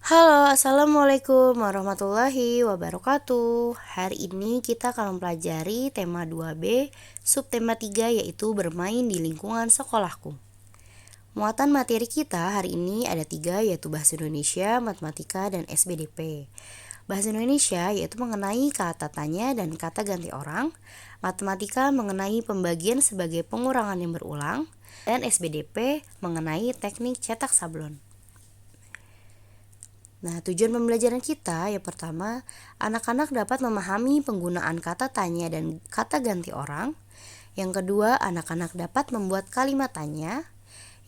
Halo, Assalamualaikum warahmatullahi wabarakatuh. Hari ini kita akan mempelajari tema 2B, subtema 3 yaitu bermain di lingkungan sekolahku. Muatan materi kita hari ini ada 3 yaitu Bahasa Indonesia, Matematika, dan SBDP. Bahasa Indonesia yaitu mengenai kata tanya dan kata ganti orang, Matematika mengenai pembagian sebagai pengurangan yang berulang, dan SBDP mengenai teknik cetak sablon. Nah, tujuan pembelajaran kita yang pertama, anak-anak dapat memahami penggunaan kata tanya dan kata ganti orang. Yang kedua, anak-anak dapat membuat kalimat tanya.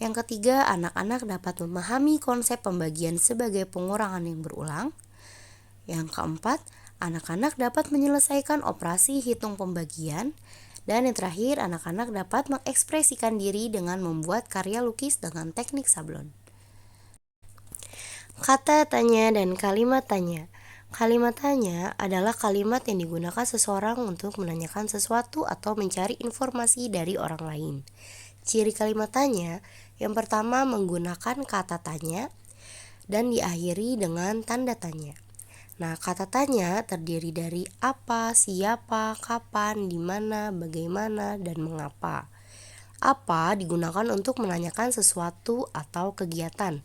Yang ketiga, anak-anak dapat memahami konsep pembagian sebagai pengurangan yang berulang. Yang keempat, anak-anak dapat menyelesaikan operasi hitung pembagian. Dan yang terakhir, anak-anak dapat mengekspresikan diri dengan membuat karya lukis dengan teknik sablon. Kata tanya dan kalimat tanya. Kalimat tanya adalah kalimat yang digunakan seseorang untuk menanyakan sesuatu atau mencari informasi dari orang lain. Ciri kalimat tanya yang pertama menggunakan kata tanya dan diakhiri dengan tanda tanya. Nah, kata tanya terdiri dari apa, siapa, kapan, di mana, bagaimana, dan mengapa. Apa digunakan untuk menanyakan sesuatu atau kegiatan.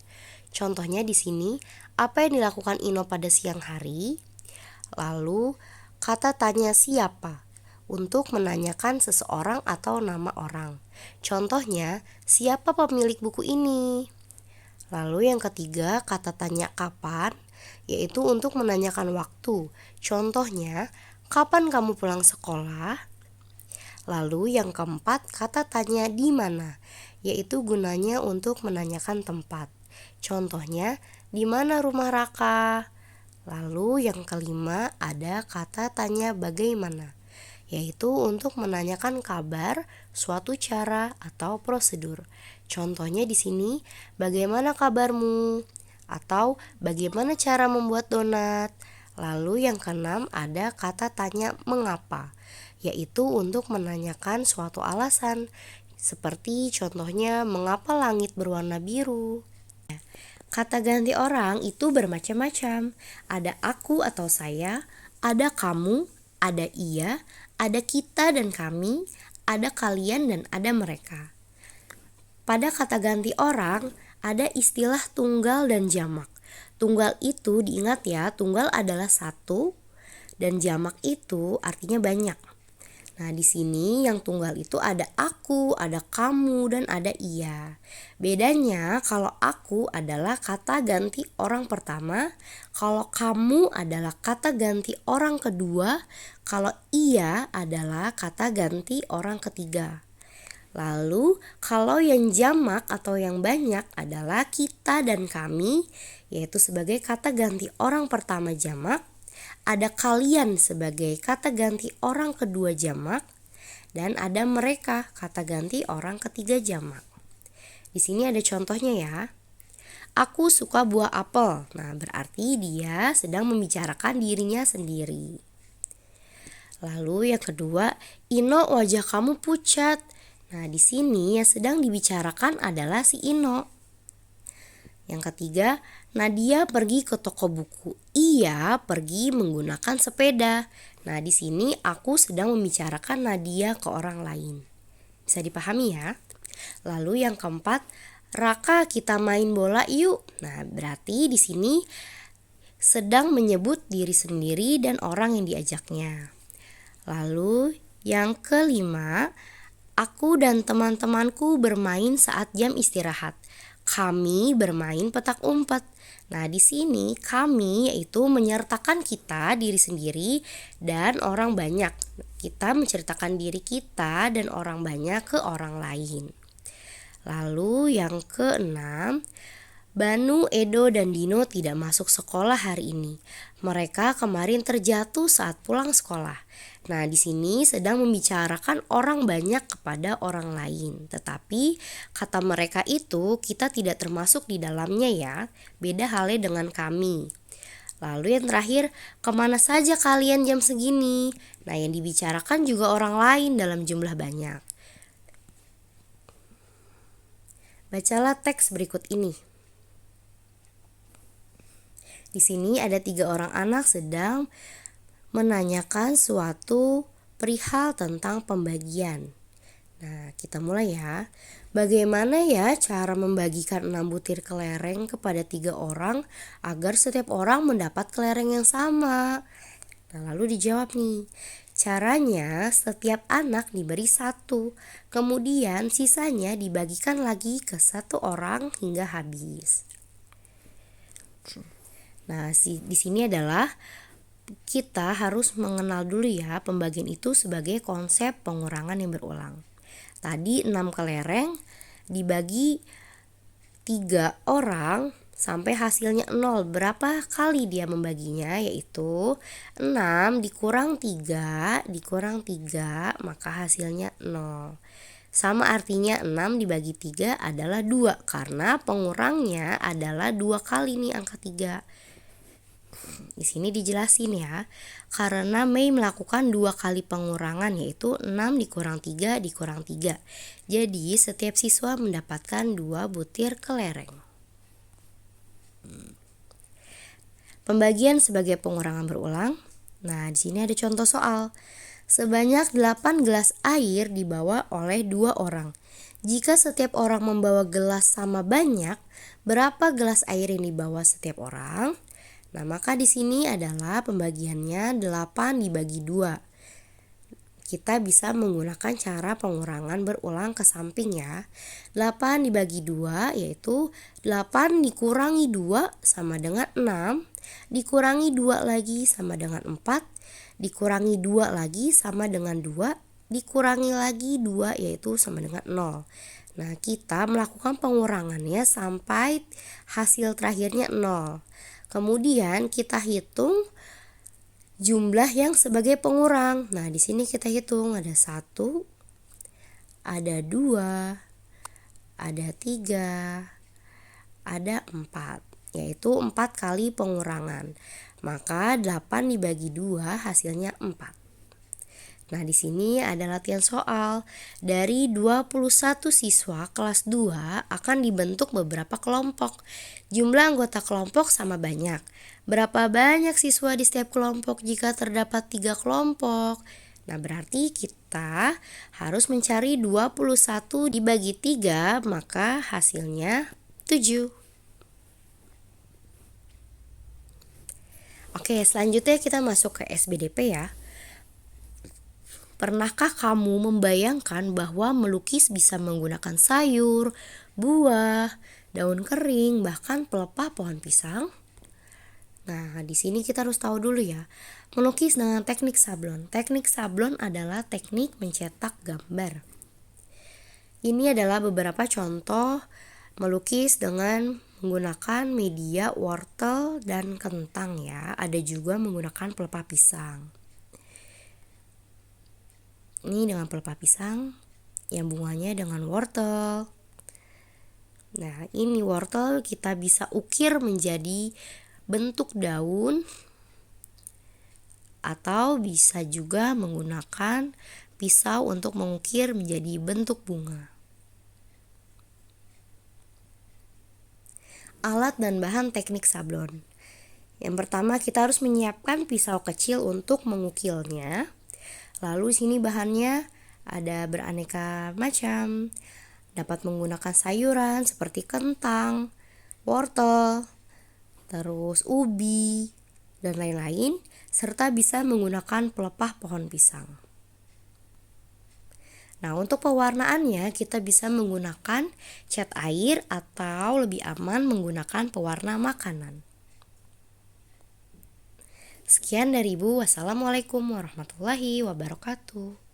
Contohnya di sini, apa yang dilakukan Ino pada siang hari? Lalu, kata tanya siapa untuk menanyakan seseorang atau nama orang. Contohnya, siapa pemilik buku ini? Lalu yang ketiga, kata tanya kapan, yaitu untuk menanyakan waktu. Contohnya, kapan kamu pulang sekolah? Lalu yang keempat, kata tanya di mana, yaitu gunanya untuk menanyakan tempat. Contohnya, di mana rumah Raka? Lalu yang kelima ada kata tanya bagaimana, yaitu untuk menanyakan kabar, suatu cara atau prosedur. Contohnya di sini, bagaimana kabarmu? Atau bagaimana cara membuat donat? Lalu yang keenam ada kata tanya mengapa, yaitu untuk menanyakan suatu alasan. Seperti contohnya mengapa langit berwarna biru. Kata ganti orang itu bermacam-macam. Ada aku atau saya, ada kamu, ada ia, ada kita dan kami, ada kalian dan ada mereka. Pada kata ganti orang, ada istilah tunggal dan jamak. Tunggal itu diingat ya, tunggal adalah satu dan jamak itu artinya banyak. Nah, di sini yang tunggal itu ada aku, ada kamu, dan ada ia. Bedanya kalau aku adalah kata ganti orang pertama, kalau kamu adalah kata ganti orang kedua, kalau ia adalah kata ganti orang ketiga. Lalu, kalau yang jamak atau yang banyak adalah kita dan kami, yaitu sebagai kata ganti orang pertama jamak, ada kalian sebagai kata ganti orang kedua jamak, dan ada mereka kata ganti orang ketiga jamak. Di sini ada contohnya ya. Aku suka buah apel. Nah, berarti dia sedang membicarakan dirinya sendiri. Lalu yang kedua, Ino wajah kamu pucat. Nah, di sini yang sedang dibicarakan adalah si Ino. Yang ketiga, Nadia pergi ke toko buku. Ia pergi menggunakan sepeda. Nah, di sini aku sedang membicarakan Nadia ke orang lain. Bisa dipahami ya? Lalu yang keempat, Raka kita main bola yuk. Nah, berarti di sini sedang menyebut diri sendiri dan orang yang diajaknya. Lalu yang kelima, aku dan teman-temanku bermain saat jam istirahat. Kami bermain petak umpet. Nah, di sini kami yaitu menyertakan kita diri sendiri dan orang banyak. Kita menceritakan diri kita dan orang banyak ke orang lain. Lalu yang keenam, Banu, Edo, dan Dino tidak masuk sekolah hari ini. Mereka kemarin terjatuh saat pulang sekolah. Nah, di sini sedang membicarakan orang banyak kepada orang lain. Tetapi kata mereka itu kita tidak termasuk di dalamnya ya. Beda halnya dengan kami. Lalu yang terakhir, kemana saja kalian jam segini? Nah, yang dibicarakan juga orang lain dalam jumlah banyak. Bacalah teks berikut ini. Di sini ada 3 orang anak sedang menanyakan suatu perihal tentang pembagian. Nah, kita mulai ya. Bagaimana ya cara membagikan 6 butir kelereng kepada 3 orang agar setiap orang mendapat kelereng yang sama? Nah, lalu dijawab nih. Caranya setiap anak diberi satu, kemudian sisanya dibagikan lagi ke satu orang hingga habis. Nah, di sini adalah kita harus mengenal dulu ya pembagian itu sebagai konsep pengurangan yang berulang. Tadi 6 kelereng dibagi 3 orang sampai hasilnya 0. Berapa kali dia membaginya? Yaitu 6 dikurang 3 maka hasilnya 0. Sama artinya 6 dibagi 3 adalah 2 karena pengurangnya adalah 2 kali nih angka 3. Di sini dijelasin ya, karena Mei melakukan 2 kali pengurangan yaitu 6 dikurang 3 dikurang 3. Jadi setiap siswa mendapatkan 2 butir kelereng. Pembagian sebagai pengurangan berulang. Nah, di sini ada contoh soal. Sebanyak 8 gelas air dibawa oleh 2 orang. Jika setiap orang membawa gelas sama banyak, berapa gelas air yang dibawa setiap orang? Nah, maka di sini adalah pembagiannya 8 dibagi 2. Kita bisa menggunakan cara pengurangan berulang ke samping ya. 8 dibagi 2 yaitu 8 dikurangi 2 sama dengan 6, dikurangi 2 lagi sama dengan 4, dikurangi 2 lagi sama dengan 2, dikurangi lagi 2 yaitu sama dengan 0. Nah, kita melakukan pengurangannya sampai hasil terakhirnya 0. Kemudian kita hitung jumlah yang sebagai pengurang. Nah, di sini kita hitung ada 1, ada 2, ada 3, ada 4. Yaitu 4 kali pengurangan. Maka 8 dibagi 2 hasilnya 4. Nah, di sini ada latihan soal. Dari 21 siswa kelas 2 akan dibentuk beberapa kelompok. Jumlah anggota kelompok sama banyak. Berapa banyak siswa di setiap kelompok jika terdapat 3 kelompok? Nah, berarti kita harus mencari 21 dibagi 3, maka hasilnya 7. Oke, selanjutnya kita masuk ke SBDP ya. Pernahkah kamu membayangkan bahwa melukis bisa menggunakan sayur, buah, daun kering, bahkan pelepah pohon pisang? Nah, di sini kita harus tahu dulu ya. Melukis dengan teknik sablon. Teknik sablon adalah teknik mencetak gambar. Ini adalah beberapa contoh melukis dengan menggunakan media wortel dan kentang ya. Ada juga menggunakan pelepah pisang. Ini dengan pelepah pisang, yang bunganya dengan wortel. Nah, ini wortel kita bisa ukir menjadi bentuk daun atau bisa juga menggunakan pisau untuk mengukir menjadi bentuk bunga. Alat dan bahan teknik sablon. Yang pertama kita harus menyiapkan pisau kecil untuk mengukilnya. Lalu sini bahannya ada beraneka macam. Dapat menggunakan sayuran seperti kentang, wortel, terus ubi, dan lain-lain, serta bisa menggunakan pelepah pohon pisang. Nah, untuk pewarnaannya kita bisa menggunakan cat air atau lebih aman menggunakan pewarna makanan. Sekian dari Ibu. Wassalamualaikum warahmatullahi wabarakatuh.